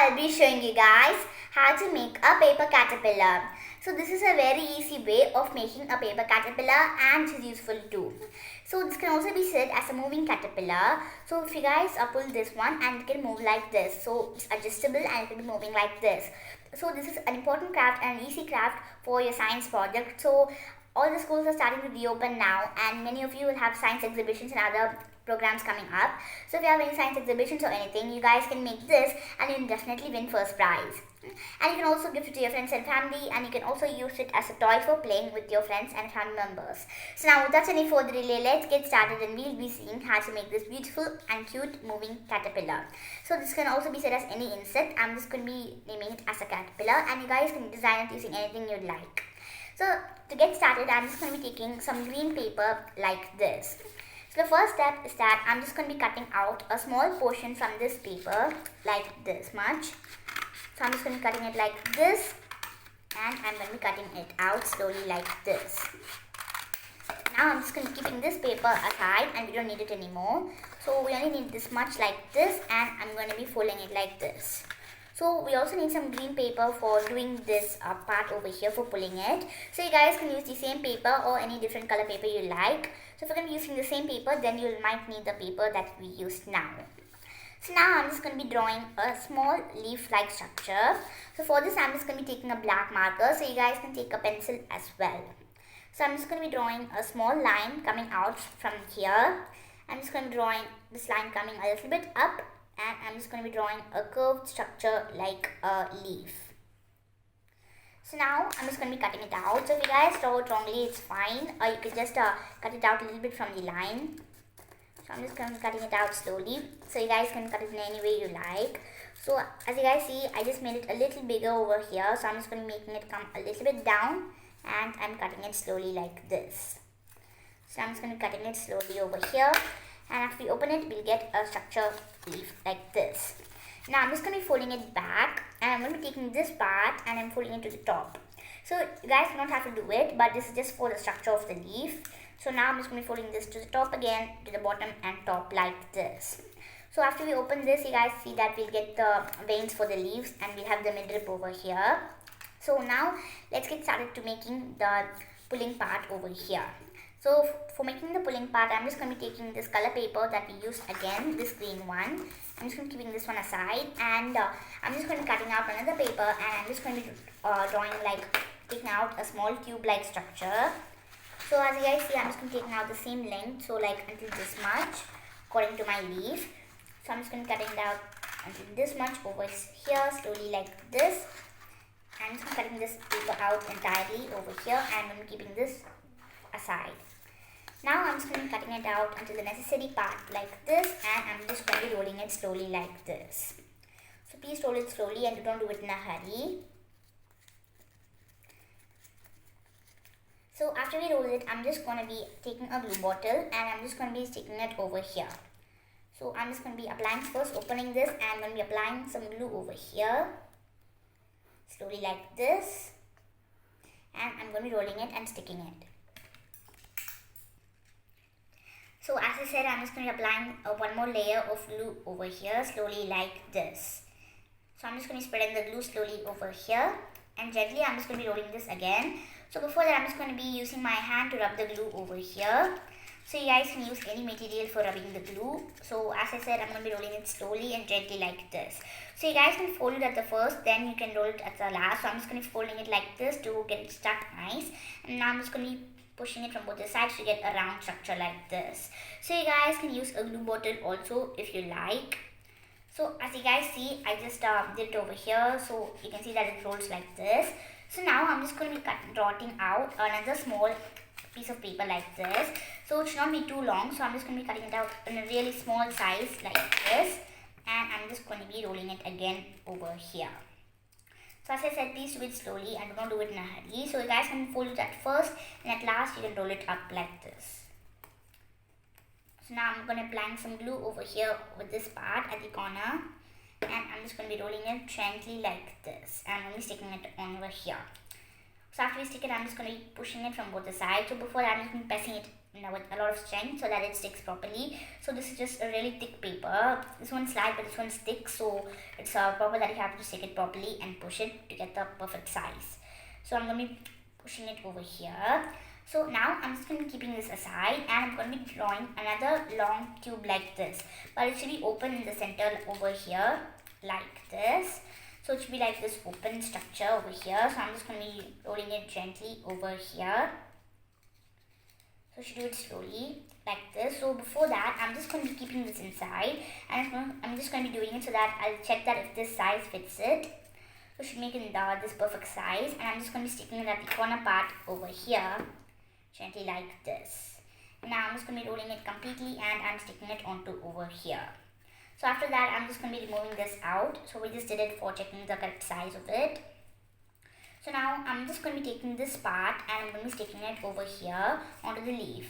I'll be showing you guys how to make a paper caterpillar. So this is a very easy way of making a paper caterpillar and it is useful too. So this can also be said as a moving caterpillar. So if you guys pull this one and it can move like this. So it's adjustable and it will be moving like this. So this is an important craft and an easy craft for your science project. So all the schools are starting to reopen now and many of you will have science exhibitions and other programs coming up. So if you have any science exhibitions or anything, you guys can make this and you'll definitely win first prize. And you can also give it to your friends and family, and you can also use it as a toy for playing with your friends and family members. So now without any further delay, let's get started and we'll be seeing how to make this beautiful and cute moving caterpillar. So this can also be said as any insect. I'm just going to be naming it as a caterpillar, and you guys can design it using anything you'd like. So to get started, I'm just going to be taking some green paper like this. So the first step is that I'm just going to be cutting out a small portion from this paper like this much. So I'm just going to be cutting it like this, and I'm going to be cutting it out slowly like this. Now I'm just going to be keeping this paper aside and we don't need it anymore. So we only need this much like this, and I'm going to be folding it like this. So we also need some green paper for doing this part over here for pulling it. So you guys can use the same paper or any different color paper you like. So if you're going to be using the same paper, then you might need the paper that we used now. So now I'm just going to be drawing a small leaf-like structure. So for this I'm just going to be taking a black marker. So you guys can take a pencil as well. So I'm just going to be drawing a small line coming out from here. I'm just going to be drawing this line coming a little bit up. And I'm just going to be drawing a curved structure like a leaf. So now I'm just going to be cutting it out. So if you guys draw it wrongly, it's fine. Or you could just cut it out a little bit from the line. So I'm just going to be cutting it out slowly. So you guys can cut it in any way you like. So as you guys see, I just made it a little bigger over here. So I'm just going to be making it come a little bit down. And I'm cutting it slowly like this. So I'm just going to be cutting it slowly over here. And after we open it, we'll get a structure leaf like this. Now I'm just going to be folding it back, and I'm going to be taking this part and I'm folding it to the top. So you guys don't have to do it, but this is just for the structure of the leaf. So now I'm just going to be folding this to the top again, to the bottom and top like this. So after we open this, you guys see that we'll get the veins for the leaves and we'll have the midrib over here. So now let's get started to making the pulling part over here. So for making the pulling part, I'm just going to be taking this color paper that we used again, this green one. I'm just going to be keeping this one aside, and I'm just going to be cutting out another paper, and I'm just going to be drawing taking out a small tube-like structure. So as you guys see, I'm just going to be taking out the same length, so until this much, according to my leaf. So I'm just going to be cutting it out until this much over here, slowly like this. I'm just going to be cutting this paper out entirely over here, and I'm going to be keeping this aside. Now I'm just going to be cutting it out until the necessary part like this, and I'm just going to be rolling it slowly like this. So please roll it slowly and don't do it in a hurry. So after we roll it, I'm just going to be taking a glue bottle and I'm just going to be sticking it over here. So I'm just going to be applying first, opening this, and I'm going to be applying some glue over here. Slowly like this. And I'm going to be rolling it and sticking it. So as I said, I'm just going to be applying one more layer of glue over here, slowly like this. So I'm just going to be spreading the glue slowly over here, and gently I'm just going to be rolling this again. So before that, I'm just going to be using my hand to rub the glue over here. So you guys can use any material for rubbing the glue. So as I said, I'm going to be rolling it slowly and gently like this. So you guys can fold it at the first, then you can roll it at the last. So I'm just going to be folding it like this to get it stuck nice. And now I'm just going to be pushing it from both the sides to get a round structure like this. So you guys can use a glue bottle also if you like. So as you guys see, I just did it over here, so you can see that it rolls like this. So now I'm just going to be dotting out another small piece of paper like this. So it should not be too long, so I'm just going to be cutting it out in a really small size like this, and I'm just going to be rolling it again over here. So as I said, please do it slowly and don't do it in a hurry. So you guys can fold it at first, and at last you can roll it up like this. So now I'm going to apply some glue over here with this part at the corner, and I'm just going to be rolling it gently like this, and I'm only sticking it on over here. So after we stick it, I'm just going to be pushing it from both the sides. So before that, I'm just going to be pressing it with a lot of strength so that it sticks properly. So this is just a really thick paper. This one's light but this one's thick, so it's proper that you have to stick it properly and push it to get the perfect size. So I'm going to be pushing it over here. So now I'm just going to be keeping this aside, and I'm going to be drawing another long tube like this, but it should be open in the center over here like this. So it should be like this open structure over here. So I'm just going to be rolling it gently over here. So you should do it slowly like this. So before that, I'm just going to be keeping this inside, and I'm just going to be doing it so that I'll check that if this size fits it. So you should make it this perfect size, and I'm just going to be sticking it at the corner part over here, gently like this. Now I'm just going to be rolling it completely, and I'm sticking it onto over here. So after that, I'm just going to be removing this out. So we just did it for checking the correct size of it. So now I'm just going to be taking this part and I'm going to be sticking it over here onto the leaf.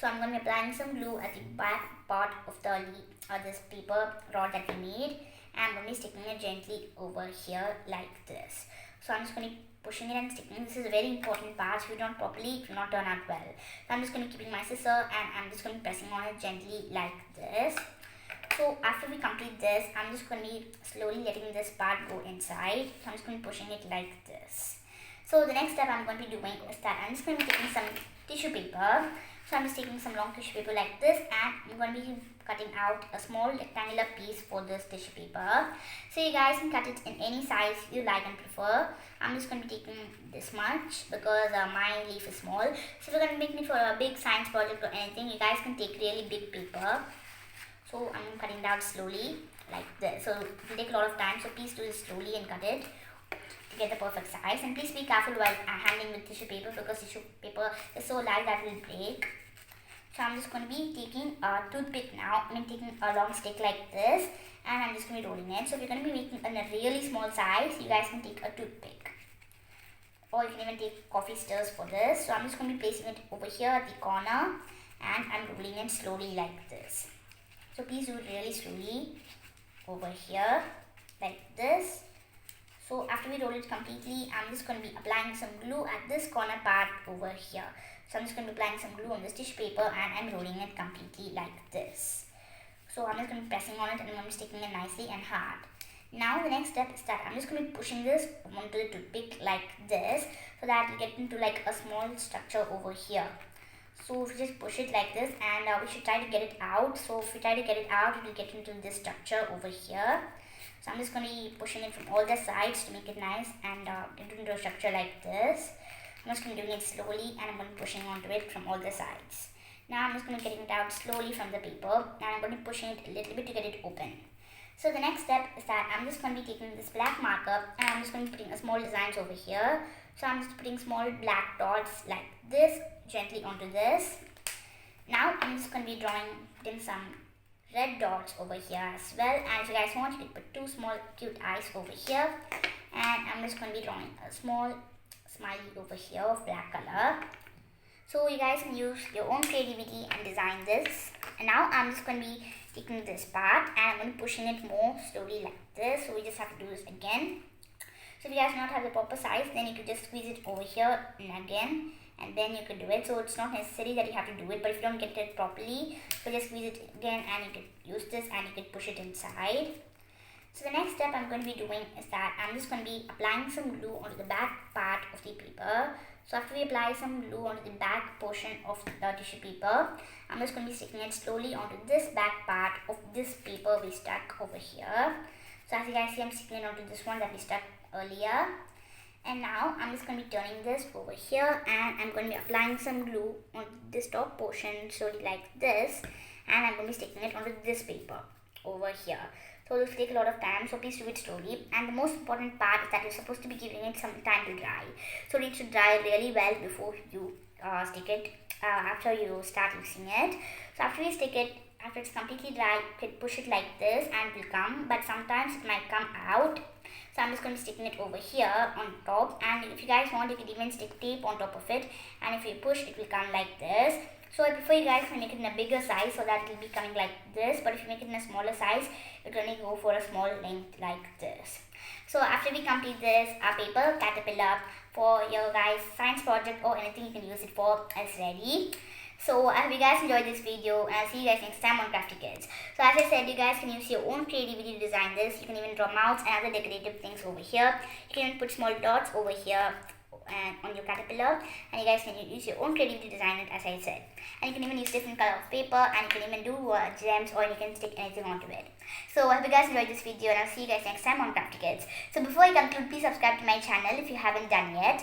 So I'm going to be applying some glue at the back part of the leaf, or this paper rod that we made, and I'm going to be sticking it gently over here like this. So I'm just going to be pushing it and sticking. This is a very important part. If you don't properly, it will not turn out well. So I'm just going to be keeping my scissor, and I'm just going to be pressing on it gently like this. So after we complete this, I'm just going to be slowly letting this part go inside. So I'm just going to be pushing it like this. So the next step I'm going to be doing is that I'm just going to be taking some tissue paper. So I'm just taking some long tissue paper like this, and I'm going to be cutting out a small rectangular piece for this tissue paper. So you guys can cut it in any size you like and prefer. I'm just going to be taking this much because my leaf is small. So if you're going to make it for a big science project or anything, you guys can take really big paper. So I'm cutting it out slowly like this. So it will take a lot of time, so please do this slowly and cut it to get the perfect size. And please be careful while handling with tissue paper, because tissue paper is so light that it will break. So I'm just going to be taking a toothpick now. I'm taking a long stick like this, and I'm just going to be rolling it. So if you're going to be making in a really small size, you guys can take a toothpick, or you can even take coffee stirrers for this. So I'm just going to be placing it over here at the corner, and I'm rolling it slowly like this. So please do it really slowly over here like this. So after we roll it completely, I'm just going to be applying some glue at this corner part over here. So I'm just going to be applying some glue on this tissue paper, and I'm rolling it completely like this. So I'm just going to be pressing on it, and I'm going to be sticking it nicely and hard. Now the next step is that I'm just going to be pushing this onto the toothpick like this, so that you get into like a small structure over here. So if you just push it like this, and we should try to get it out. So if we try to get it out, it will get into this structure over here. So I'm just going to be pushing it from all the sides to make it nice and get into a structure like this. I'm just going to be doing it slowly, and I'm going to be pushing onto it from all the sides. Now I'm just going to be getting it out slowly from the paper, and I'm going to be pushing it a little bit to get it open. So the next step is that I'm just going to be taking this black marker, and I'm just going to be putting a small designs over here. So I'm just putting small black dots like this gently onto this. Now I'm just going to be putting some red dots over here as well, and if you guys want, you can put two small cute eyes over here, and I'm just going to be drawing a small smiley over here of black color. So you guys can use your own creativity and design this. And now I'm just going to be taking this part, and I'm going to be pushing it more slowly like this. So we just have to do this again. So if you guys do not have the proper size, then you could just squeeze it over here and again, and then you could do it. So it's not necessary that you have to do it, but if you don't get it properly, so just squeeze it again, and you could use this, and you could push it inside. So the next step I'm going to be doing is that I'm just going to be applying some glue onto the back part of the paper. So after we apply some glue onto the back portion of the tissue paper, I'm just going to be sticking it slowly onto this back part of this paper we stuck over here. So as you guys see, I'm sticking it onto this one that we stuck earlier. And now I'm just going to be turning this over here, and I'm going to be applying some glue on this top portion slowly like this, and I'm going to be sticking it onto this paper over here. So this will take a lot of time, so please do it slowly. And the most important part is that you're supposed to be giving it some time to dry. So it should dry really well before you stick it, after you start using it. So after you stick it, after it's completely dry, you can push it like this and it will come, but sometimes it might come out. So I'm just going to be sticking it over here on top, and if you guys want, you can even stick tape on top of it, and if you push, it will come like this. So I prefer you guys to make it in a bigger size so that it will be coming like this, but if you make it in a smaller size, it will only go for a small length like this. So after we complete this, our paper caterpillar for your guys' science project or anything you can use it for is ready. So I hope you guys enjoyed this video, and I'll see you guys next time on Crafty Kids. So as I said, you guys can use your own creativity to design this. You can even draw mouths and other decorative things over here. You can even put small dots over here and on your caterpillar, and you guys can use your own creativity to design it, as I said. And you can even use different color of paper, and you can even do gems, or you can stick anything onto it. So I hope you guys enjoyed this video, and I'll see you guys next time on Crafty Kids. So before I conclude, please subscribe to my channel if you haven't done yet.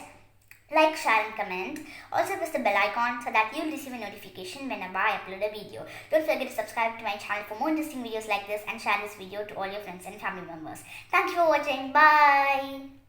Like, share and comment. Also press the bell icon so that you'll receive a notification whenever I upload a video. Don't forget to subscribe to my channel for more interesting videos like this, and share this video to all your friends and family members. Thank you for watching. Bye.